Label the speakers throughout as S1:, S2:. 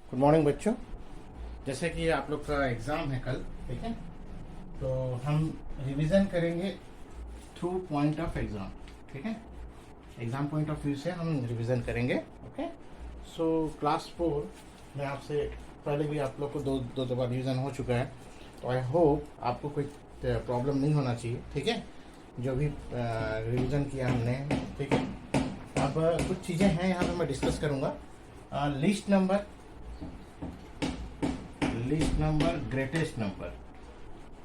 S1: Good morning बच्चों। जैसे कि आप लोग का एग्ज़ाम है कल, ठीक है, तो हम रिवीजन करेंगे थ्रू पॉइंट ऑफ एग्ज़ाम। ठीक है, एग्ज़ाम पॉइंट ऑफ व्यू से हम रिवीजन करेंगे। ओके, सो क्लास 4 में आपसे पहले भी आप लोग को दो बार रिवीजन हो चुका है, तो आई होप आपको कोई प्रॉब्लम नहीं होना चाहिए। ठीक है, जो भी रिवीजन किया हमने, ठीक है। अब कुछ चीज़ें हैं यहाँ पे मैं डिस्कस करूँगा। लिस्ट नंबर ग्रेटेस्ट नंबर,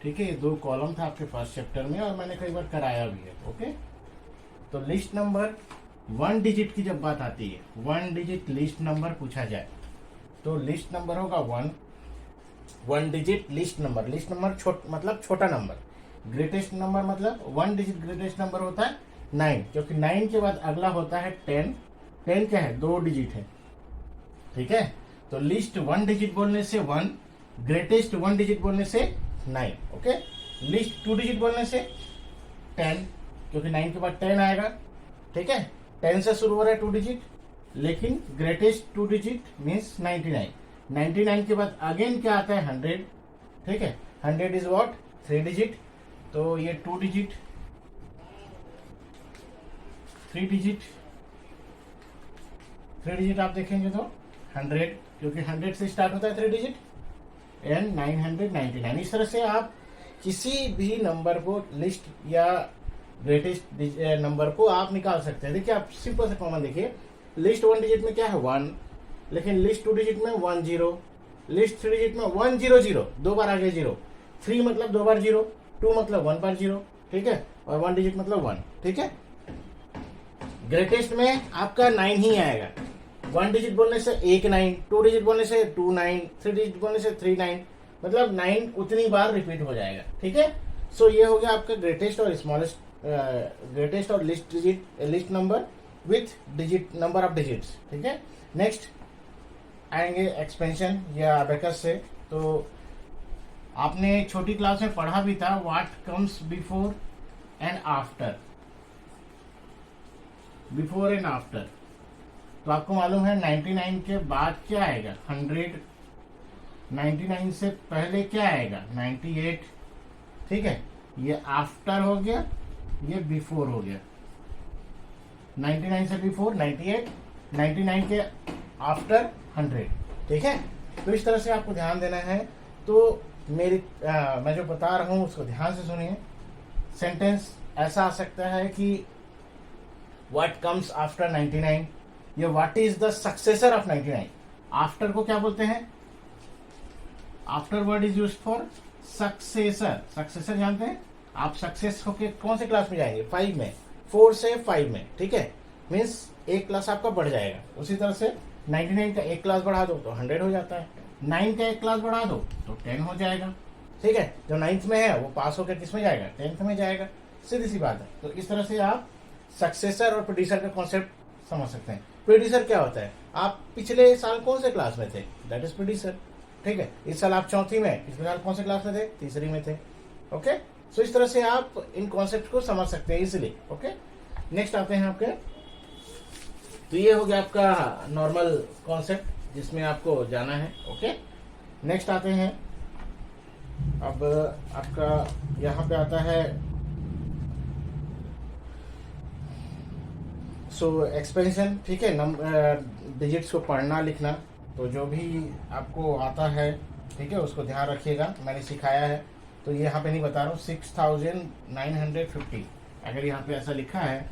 S1: ठीक है, ये दो कॉलम था आपके फर्स्ट चैप्टर में और मैंने कई बार कराया भी है। ओके, तो लिस्ट नंबर 1 डिजिट की जब बात आती है, 1 डिजिट लिस्ट नंबर पूछा जाए तो लिस्ट नंबर होगा 1 डिजिट लिस्ट नंबर मतलब छोटा नंबर। ग्रेटेस्ट नंबर मतलब 1 डिजिट ग्रेटेस्ट नंबर होता है 9, क्योंकि 9 के बाद अगला होता है 10। 10 क्या है, 2 डिजिट है। ठीक है, तो लिस्ट 1 डिजिट बोलने से 1, ग्रेटेस्ट 1 डिजिट बोलने से 9। ओके, लिस्ट 2 डिजिट बोलने से 10, क्योंकि 9 के बाद 10 आएगा। ठीक है, 10 से शुरू हो रहा है 2 डिजिट, लेकिन ग्रेटेस्ट 2 डिजिट मीन्स 99। 99 के बाद अगेन क्या आता है, 100। ठीक है, 100 इज व्हाट, 3 डिजिट, तो ये 2 डिजिट, 3 डिजिट आप देखेंगे तो 100, क्योंकि 100 से स्टार्ट होता है 3 डिजिट, एंड 999। इस तरह से आप किसी भी नंबर को, लिस्ट या ग्रेटेस्ट नंबर को आप निकाल सकते हैं। देखिए, आप सिंपल से कॉमन देखिए, लिस्ट 1 डिजिट में क्या है 1, लेकिन लिस्ट 2 डिजिट में 10, लिस्ट 3 डिजिट में 100, 2 बार आगे 0, 3 मतलब 2 बार 0, 2 मतलब 1 बार 0, ठीक है, और 1 डिजिट मतलब 1। ठीक है, ग्रेटेस्ट में आपका 9 ही आएगा। 1 डिजिट बोलने से 1 9, 2 डिजिट बोलने से 2 9, 3 डिजिट बोलने से 3 9, मतलब 9 उतनी बार रिपीट हो जाएगा। ठीक है, सो ये हो गया आपका ग्रेटेस्ट और स्मॉलेस्ट, ग्रेटेस्ट और list number with digit, number of digits. ठीक है, नेक्स्ट आएंगे एक्सपेंशन या अबेकस से। तो आपने छोटी क्लास में पढ़ा भी था, what comes before and after, before and after. तो आपको मालूम है 99 के बाद क्या आएगा, 100। 99 से पहले क्या आएगा, 98। ठीक है, ये आफ्टर हो गया, ये बिफोर हो गया। 99 से बिफोर 98, 99 के आफ्टर 100। ठीक है, तो इस तरह से आपको ध्यान देना है। तो मैं जो बता रहा हूं उसको ध्यान से सुनिए। सेंटेंस ऐसा आ सकता है कि व्हाट कम्स आफ्टर 99, ये what is the successor of 99। After को क्या बोलते हैं, after word is used for successor. Successor जानते हैं आप, सक्सेस होके कौन से क्लास में जाएंगे, 5 में, 4 से 5 में। ठीक है, मीन्स एक क्लास आपका बढ़ जाएगा। उसी तरह से 99 का एक क्लास बढ़ा दो तो 100 हो जाता है, 9 का एक क्लास बढ़ा दो तो 10 हो जाएगा। ठीक है, जो 9th में है वो पास होकर किस में जाएगा, 10th में जाएगा। सीधी सी बात है। तो इस तरह से आप सक्सेसर और प्रोड्यूसर का कॉन्सेप्ट समझ सकते हैं। प्रोड्यूसर क्या होता है, आप पिछले साल कौन से क्लास में थे, दैट इज प्रोड्यूसर। ठीक है, इस साल आप 4th में, पिछले साल कौन से क्लास में थे, 3री में थे। ओके, सो इस तरह से आप इन कॉन्सेप्ट को समझ सकते हैं इजिली। ओके, नेक्स्ट आते हैं आपके, तो ये हो गया आपका नॉर्मल कॉन्सेप्ट जिसमें आपको जाना है। ओके, नेक्स्ट आते हैं, अब आपका यहाँ पे आता है सो एक्सपेंशन। ठीक है, डिजिट्स को पढ़ना लिखना, तो जो भी आपको आता है, ठीक है, उसको ध्यान रखिएगा, मैंने सिखाया है। तो ये यहाँ पे नहीं बता रहा हूँ, 6950। अगर यहाँ पे ऐसा लिखा है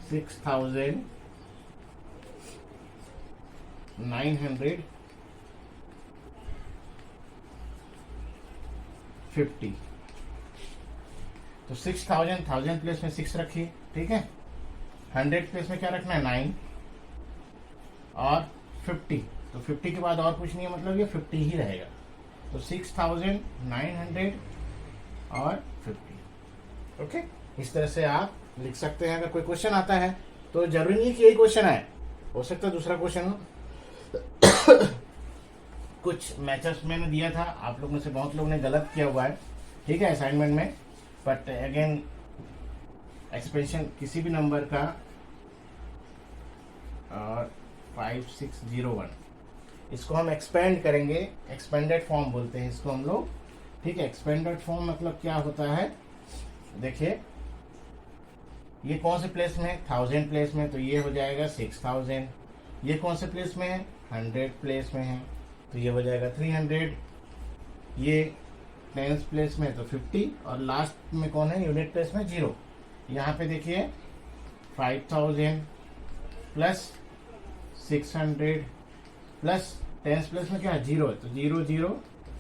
S1: 6950, तो 6000 प्लेस में 6 रखिए। ठीक है, 100 प्लेस में क्या रखना है, 9 और 50, तो 50 के बाद और कुछ नहीं है, मतलब ये 50 ही रहेगा। तो 6900 और 50। ओके, इस तरह से आप लिख सकते हैं। अगर कोई क्वेश्चन आता है तो जरूरी नहीं कि यही क्वेश्चन आए, हो सकता है दूसरा क्वेश्चन हो। कुछ मैचेस मैंने दिया था, आप लोग में से बहुत लोगों ने गलत किया हुआ है, ठीक है, असाइनमेंट में। बट अगेन एक्सप्रेशन किसी भी नंबर का और 5601 इसको हम एक्सपेंड करेंगे, एक्सपेंडेड फॉर्म बोलते हैं इसको हम लोग, ठीक है। एक्सपेंडेड फॉर्म मतलब क्या होता है, देखिए ये कौन से प्लेस में है, 1000 प्लेस में, तो ये हो जाएगा 6000। ये कौन से प्लेस में है, 100 प्लेस में है, तो ये हो जाएगा 300। ये 10th प्लेस में तो 50, और लास्ट में कौन है, यूनिट प्लेस में 0। यहाँ पे देखिए 5000 प्लस 600 प्लस 10th प्लेस में क्या है, 0 है, तो 0 0,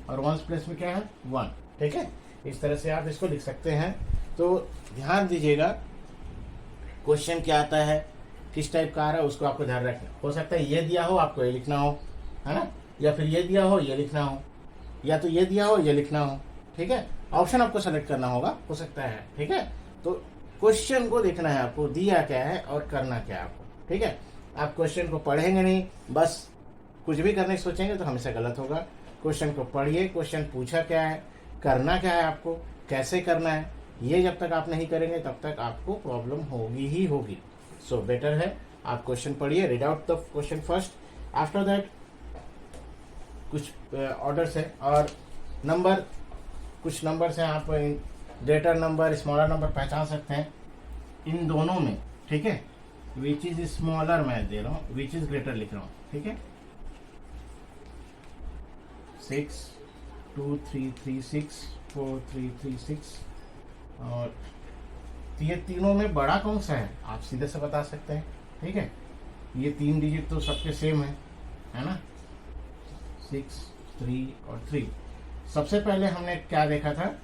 S1: और 1st प्लेस में क्या है, 1, ठीक है। इस तरह से आप इसको लिख सकते हैं। तो ध्यान दीजिएगा क्वेश्चन क्या आता है, किस टाइप का आ रहा है, उसको आपको ध्यान रखना। हो सकता है ये दिया हो, आपको ये लिखना हो, है ना, या फिर ये दिया हो, ये लिखना हो, या तो ये दिया हो, ये लिखना हो, ठीक है। ऑप्शन आपको सेलेक्ट करना होगा, हो सकता है, ठीक है। तो क्वेश्चन को देखना है आपको, दिया क्या है और करना क्या है आपको, ठीक है। आप क्वेश्चन को पढ़ेंगे नहीं, बस कुछ भी करने की सोचेंगे तो हमेशा गलत होगा। क्वेश्चन को पढ़िए, क्वेश्चन पूछा क्या है, करना क्या है आपको, कैसे करना है, ये जब तक आप नहीं करेंगे तब तक आपको प्रॉब्लम होगी ही होगी। सो बेटर है आप क्वेश्चन पढ़िए, read out the question first, after that कुछ ऑर्डर्स है और नंबर, कुछ नंबर्स हैं, आप ग्रेटर नंबर स्मॉलर नंबर पहचान सकते हैं इन दोनों में, ठीक है। विच इज स्मॉलर मैं दे रहा हूँ, विच इज ग्रेटर लिख रहा हूँ, ठीक है। 6 2 3 3 6 4 3 3 6, और ये तीनों में बड़ा कौन सा है आप सीधे से बता सकते हैं, ठीक है। ये 3 डिजिट तो सबके सेम है ना, 6 3 और 3। सबसे पहले हमने क्या देखा था,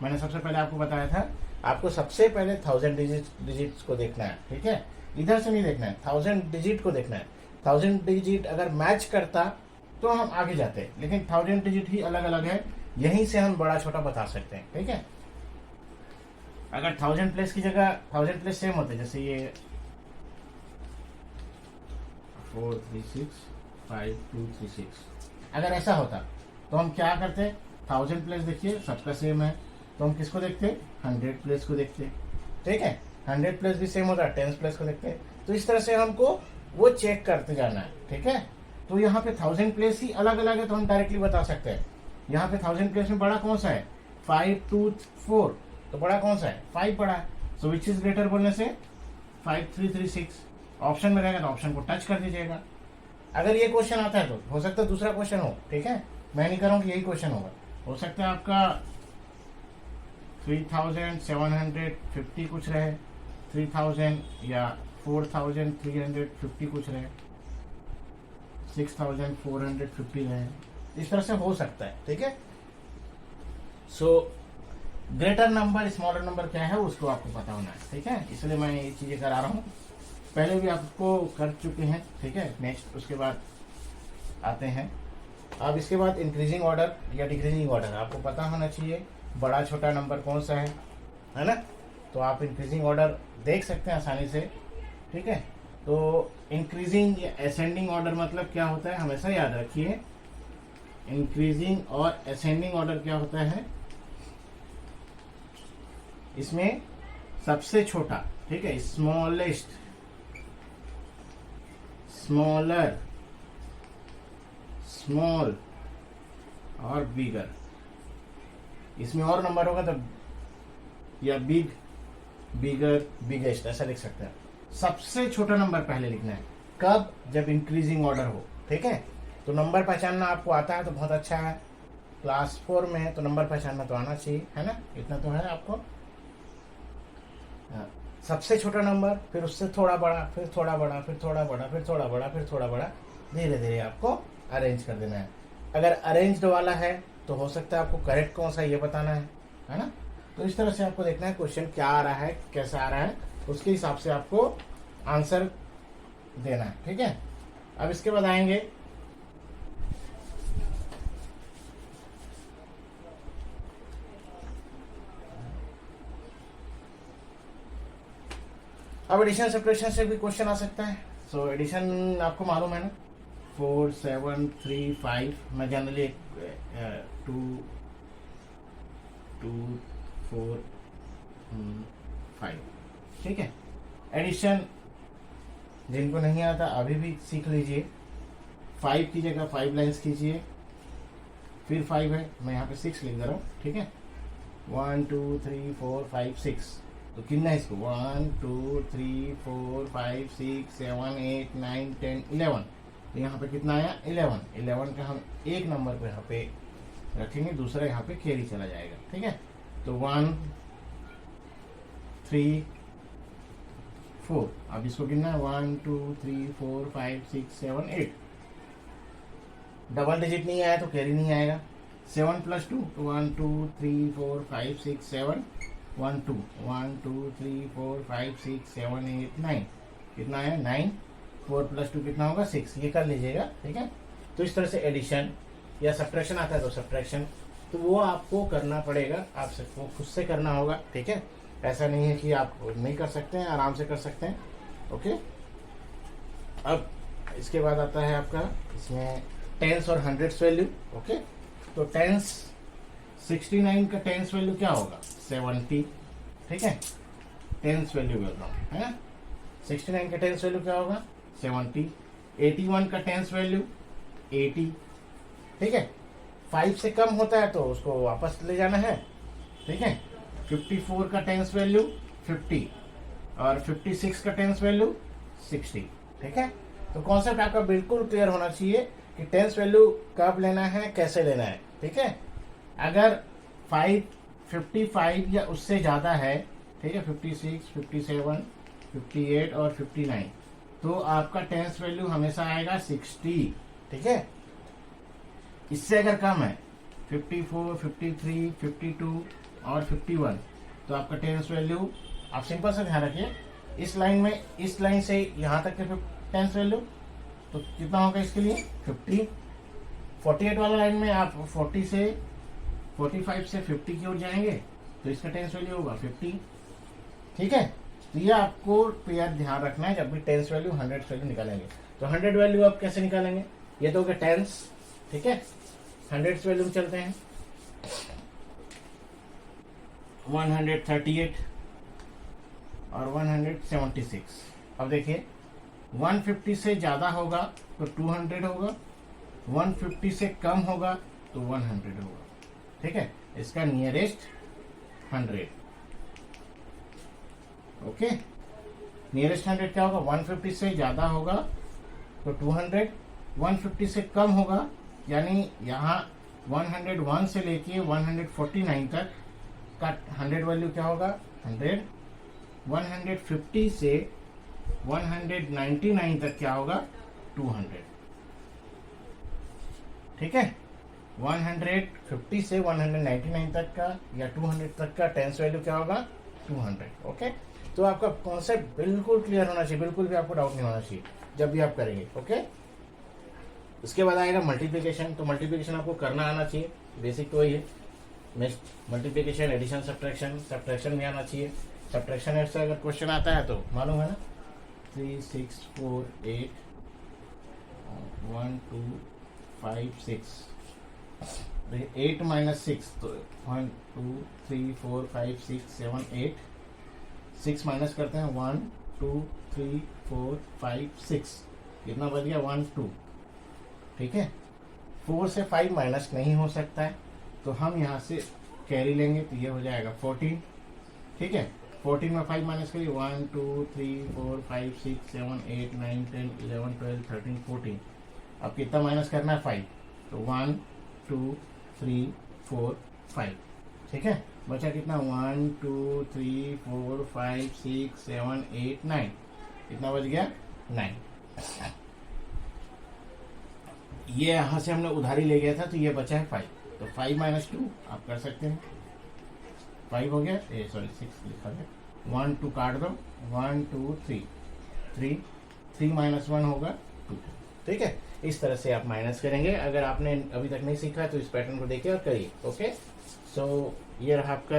S1: मैंने सबसे पहले आपको बताया था, आपको सबसे पहले 1000 डिजिट्स को देखना है, ठीक है। इधर से नहीं देखना है, 1000 डिजिट को देखना है। 1000 डिजिट अगर मैच करता तो हम आगे जाते हैं, लेकिन 1000 डिजिट ही अलग अलग है, यहीं से हम बड़ा छोटा बता सकते हैं, ठीक है। अगर 1000 प्लेस की जगह 1000 प्लेस सेम होते, जैसे ये 4 3 6 5 2 3 6, अगर ऐसा होता तो हम क्या करते, 1000 प्लेस देखिए सबका सेम है, तो हम किसको देखते, 100 प्लेस को देखते, ठीक है। 100 प्लेस भी सेम होता है, 10 प्लेस को देखते। तो इस तरह से हमको वो चेक करते जाना है, ठीक है। तो यहाँ पे 1000 प्लेस ही अलग अलग है, तो हम डायरेक्टली बता सकते हैं। यहाँ पे 1000 प्लेस में बड़ा कौन सा है, 5 2 4, तो बड़ा कौन सा है, 5 बड़ा है। सो विच इज ग्रेटर बोलने से 5 3 3 6 ऑप्शन में रहेगा, तो ऑप्शन को टच कर दीजिएगा। अगर ये क्वेश्चन आता है तो हो सकता है दूसरा क्वेश्चन हो, ठीक है। मैं नहीं कर रहा हूँ कि यही क्वेश्चन होगा, हो सकता है आपका 3750 कुछ रहे, 3000 या 4350 कुछ रहे, 6450 रहे, इस तरह से हो सकता है, ठीक है। So greater number smaller number क्या है उसको आपको पता होना है, ठीक है, इसलिए मैं ये चीजें करा रहा हूँ। पहले भी आपको कर चुके हैं, ठीक है। नेक्स्ट उसके बाद आते हैं, अब इसके बाद इंक्रीजिंग ऑर्डर या डिक्रीजिंग ऑर्डर आपको पता होना चाहिए, बड़ा छोटा नंबर कौन सा है ना। तो आप इंक्रीजिंग ऑर्डर देख सकते हैं आसानी से, ठीक है। तो इंक्रीजिंग या असेंडिंग ऑर्डर मतलब क्या होता है, हमेशा याद रखिए, इंक्रीजिंग और असेंडिंग ऑर्डर क्या होता है, इसमें सबसे छोटा, ठीक है, स्मॉलेस्ट, स्मॉलर, स्मॉल और बिगर, इसमें और नंबर होगा तो या बिग, बिगर, बिगेस्ट ऐसा लिख सकते हैं। सबसे छोटा नंबर पहले लिखना है, कब, जब इंक्रीजिंग ऑर्डर हो, ठीक है। तो नंबर पहचानना आपको आता है तो बहुत अच्छा है, क्लास 4 में है तो नंबर पहचानना तो आना चाहिए, है ना, इतना तो है आपको। सबसे छोटा नंबर, फिर उससे थोड़ा बड़ा, फिर थोड़ा बड़ा, फिर थोड़ा बड़ा, फिर थोड़ा बड़ा, फिर थोड़ा बड़ा, धीरे धीरे आपको अरेंज कर देना है। अगर अरेंज्ड वाला है तो हो सकता है आपको करेक्ट कौन सा ये बताना है ना। तो इस तरह से आपको देखना है क्वेश्चन क्या आ रहा है, कैसा आ रहा है, उसके हिसाब से आपको आंसर देना है, ठीक है। अब इसके बाद आएंगे अब एडिशन सब्ट्रैक्शन से भी क्वेश्चन आ सकता है। सो एडिशन आपको मालूम है ना, 4 7 3 5, मैं जनरली 2 2 4 5, ठीक है। एडिशन जिनको नहीं आता अभी भी सीख लीजिए, 5 की जगह 5 लाइन्स खींचिए, फिर 5 है, मैं यहाँ पे 6 लिख दे रहा हूँ, ठीक है। 1 2 3 4 5 6, तो कितना है इसको 1 2 3 4 5 6 7 8 9 10 11, तो यहाँ पे कितना आया 11। 11 का हम एक नंबर को यहाँ पे रखेंगे, दूसरा यहाँ पे कैरी चला जाएगा, ठीक है। तो 1 3 4, अब इसको गिनना है 1 2 3 4 5 6 7 8, डबल डिजिट नहीं आया तो कैरी नहीं आएगा। 7 + 2 तो 1 2 3 4 5 6 7 1 2 1 2 3 4 5 6 7 8 9, कितना आया 9। 4 + 2 कितना होगा 6, ये कर लीजिएगा, ठीक है। तो इस तरह से एडिशन या सब्ट्रैक्शन आता है तो सब्ट्रैक्शन, तो वो आपको करना पड़ेगा, आप सबको खुद से करना होगा, ठीक है। ऐसा नहीं है कि आप नहीं कर सकते हैं, आराम से कर सकते हैं, ओके। अब इसके बाद आता है आपका इसमें टेंस और हंड्रेड्स वैल्यू, ओके। तो टेंस 69 का टेंस वैल्यू क्या होगा 70, ठीक है। टेंस वैल्यू बोल रहा हूँ, है ना। 69 का टेंस वैल्यू क्या होगा 70। 81 का टेंस वैल्यू 80, ठीक है। 5 से कम होता है तो उसको वापस ले जाना है, ठीक है। 54 का टेंस वैल्यू 50 और 56 का टेंस वैल्यू 60, ठीक है। तो कॉन्सेप्ट आपका बिल्कुल क्लियर होना चाहिए कि टेंस वैल्यू कब लेना है, कैसे लेना है, ठीक है। अगर 55 या उससे ज़्यादा है, ठीक है, 56, 57, 58 और 59, तो आपका टेंस वैल्यू हमेशा आएगा 60, ठीक है। इससे अगर कम है 54, 53, 52 और 51, तो आपका टेंस वैल्यू, आप सिंपल से ध्यान रखिए, इस लाइन से यहाँ तक के टेंस वैल्यू, तो कितना होगा इसके लिए 50। 48 वाला लाइन में आप 45 से 50 की ओर जाएंगे तो इसका टेंस वैल्यू होगा 50, ठीक है। तो ये आपको यार ध्यान रखना है जब भी टेंस वैल्यू 100 वैल्यू निकालेंगे। तो 100 वैल्यू आप कैसे निकालेंगे, ये तो हो गया टेंस, ठीक है। 100 वैल्यू में चलते हैं, 138 और 176। अब देखिए 150 से ज़्यादा होगा तो 200 होगा, 150 से कम होगा तो 100 होगा, ठीक है। इसका नियरेस्ट 100, ओके। नियरेस्ट 100 क्या होगा 150 से ज़्यादा होगा तो 200, 150 से कम होगा, यानी यहाँ 101 से लेके 149 तक का 100 वैल्यू क्या होगा 100। 150 से 199 तक क्या होगा 200, ठीक है। 150 से 199 तक का या 200 तक का टेंस वैल्यू क्या होगा 200, ओके। तो आपका कॉन्सेप्ट बिल्कुल क्लियर होना चाहिए, बिल्कुल भी आपको डाउट नहीं होना चाहिए जब भी आप करेंगे, ओके। उसके बाद आएगा मल्टीप्लिकेशन। तो मल्टीप्लिकेशन आपको करना आना चाहिए, बेसिक तो वही है। नेक्स्ट मल्टीप्लिकेशन, एडिशन, सब्ट्रैक्शन भी आना चाहिए। सब्ट्रैक्शन से अगर क्वेश्चन आता है तो मालूम है ना, 3 6 4 8 1 2 5 6, 8 - 6 तो 1 2 3 4 5 6 7 8, 6 माइनस करते हैं 1 2 3 4 5 6, कितना बच गया 1 2, ठीक है। 4 से 5 माइनस नहीं हो सकता है तो हम यहाँ से कैरी लेंगे, तो ये हो जाएगा 14, ठीक है। 14 में 5 माइनस करिए 1 2 3 4 5 6 7 8 9 10 11 12 13 14, अब कितना माइनस करना है 5, तो 1 2 3 4 5, ठीक है। बचा कितना 1 2 3 4 5 6 7 8 9, कितना बच गया 9। ये यहाँ से हमने उधारी ले गया था तो ये बचा है 5, तो 5 - 2 आप कर सकते हैं, 5 हो गया, सॉरी 6 लिखा गया, 1 2 काट दो, 1 2 3 3 3 - 1 होगा 2, ठीक है। इस तरह से आप माइनस करेंगे। अगर आपने अभी तक नहीं सीखा है तो इस पैटर्न को देखिए और करिए, ओके। सो ये रहा आपका।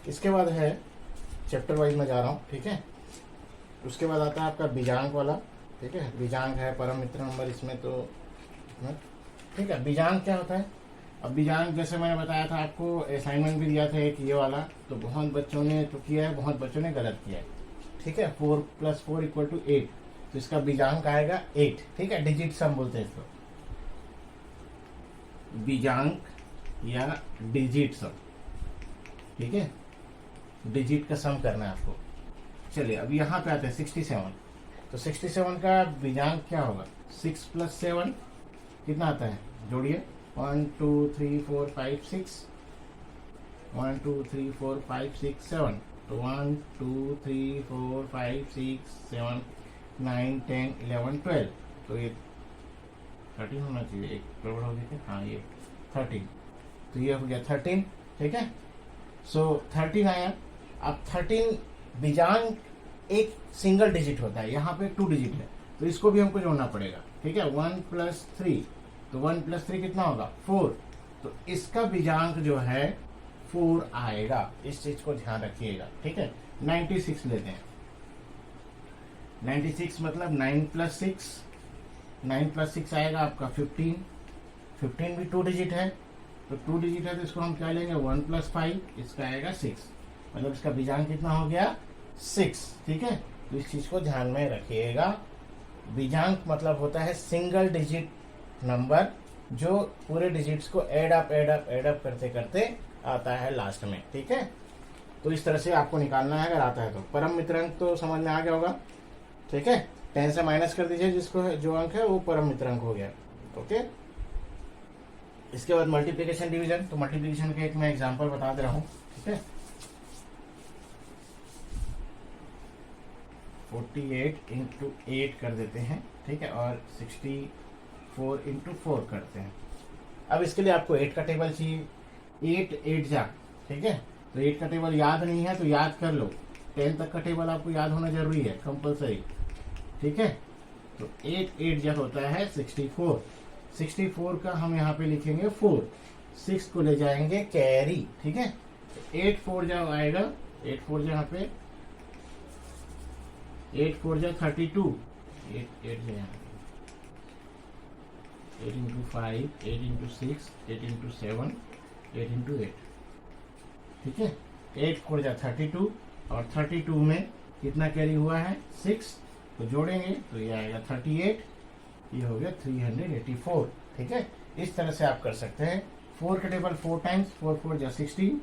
S1: इसके बाद है चैप्टर वाइज में जा रहा हूँ, ठीक है। उसके बाद आता है आपका बीजांक वाला, ठीक है। बीजांक है परम मित्र नंबर इसमें, तो ठीक है। बीजांक क्या होता है, अब बीजांक जैसे मैंने बताया था आपको, असाइनमेंट भी दिया था एक ये वाला, तो बहुत बच्चों ने तो किया है, बहुत बच्चों ने गलत किया है, ठीक है। 4 + 4 = 8, तो इसका बीजांक आएगा 8, ठीक है, डिजिट सम बोलते हैं इसको, बीजांक या डिजिट सम, ठीक है, डिजिट का सम करना है आपको। चलिए अब यहाँ पे आते हैं 67, तो 67 का बीजांक क्या होगा, 6 + 7 कितना आता है, जोड़िए, 1 2 3 4 5 6, 1 2 3 4 5 6 7, तो 1 2 3 4 5 6 7 9 10 11 12, तो ये 13 होना चाहिए, एक गड़बड़ हो गई थी, हाँ ये 13, तो ये हो गया 13, ठीक है। सो 13 आया। अब 13 बीजांक एक सिंगल डिजिट होता है, यहाँ पे 2 डिजिट है, तो इसको भी हमको जोड़ना पड़ेगा, ठीक है। 1 + 3, तो 1 + 3 कितना होगा, 4, तो इसका बीजांक जो है 4 आएगा, इस चीज को ध्यान रखिएगा, ठीक है। 96 लेते हैं, 96 मतलब 9 + 6, 9 + 6 आएगा आपका 15, 15 भी 2 डिजिट है, तो 2 डिजिट है तो इसको हम क्या लेंगे, 1 + 5, इसका आएगा 6, मतलब इसका बीजांक कितना हो गया, 6, ठीक है। तो इस चीज को ध्यान में रखिएगा, बीजांक मतलब होता है सिंगल डिजिट नंबर जो पूरे डिजिट्स को ऐड अप करते करते आता है लास्ट में, ठीक है। तो इस तरह से आपको निकालना है, अगर आता है तो। परम मित्रांक तो समझ में आ गया होगा, ठीक है। 10 से माइनस कर दीजिए, जिसको जो अंक है वो परम मित्रांक हो गया, ओके। इसके बाद मल्टीप्लिकेशन डिवीजन, तो मल्टीप्लिकेशन का एक मैं एग्जांपल बता दे रहा हूँ, ठीक है। 48 × 8 कर देते हैं, ठीक है, और 64 × 4 करते हैं। अब इसके लिए आपको 8 का टेबल चाहिए, 8 8 जा, ठीक है। तो 8 का टेबल याद नहीं है तो याद कर लो, 10 तक का टेबल आपको याद होना जरूरी है, कंपलसरी, ठीक है। तो 8 8 जा होता है 64, 64 का हम यहाँ पे लिखेंगे 4, 6 को ले जाएंगे कैरी, ठीक है। 8 4 जा आएगा, 8 4 जा यहाँ पे 8 4 जा 32, 8 8 जा 8 × 5, 8 × 6, 8 × 7, 8 × 8, ठीक है। 8 4 जा 32, और 32 में कितना कैरी हुआ है, 6, तो जोड़ेंगे तो ये आएगा 38, ये हो गया 384, ठीक है। इस तरह से आप कर सकते हैं। 4 का टेबल 4 टाइम्स, 4 4 जा 16,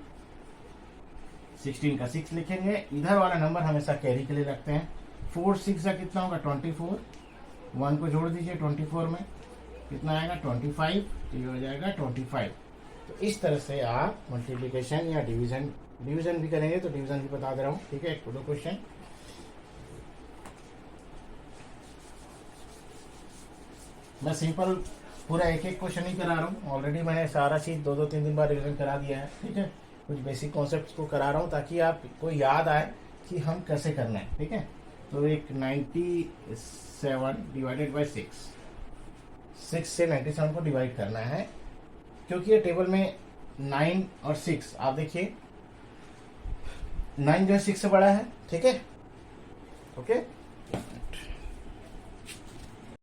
S1: 16 का 6 लिखेंगे, इधर वाला नंबर हमेशा कैरी के लिए रखते हैं। 4 6 का कितना होगा, 24, 1 को जोड़ दीजिए 24 में, कितना आएगा 25, तो ये हो जाएगा 25। तो इस तरह से आप मल्टीप्लिकेशन या डिवीजन भी करेंगे, तो डिवीजन भी बता दे रहा हूँ, ठीक है। 1 2 क्वेश्चन, मैं सिंपल पूरा एक क्वेश्चन ही करा रहा हूँ, ऑलरेडी मैंने सारा चीज 2 3 दिन बाद रिवीजन करा दिया है, ठीक है। कुछ बेसिक कॉन्सेप्ट्स को करा रहा हूँ ताकि आपको याद आए कि हम कैसे करना है, ठीक है। तो एक 97 डिवाइडेड बाई 6 से 97 को डिवाइड करना है, क्योंकि ये टेबल में 9 और 6, आप देखिए 9 जो है 6 से बड़ा है, ठीक है, ओके।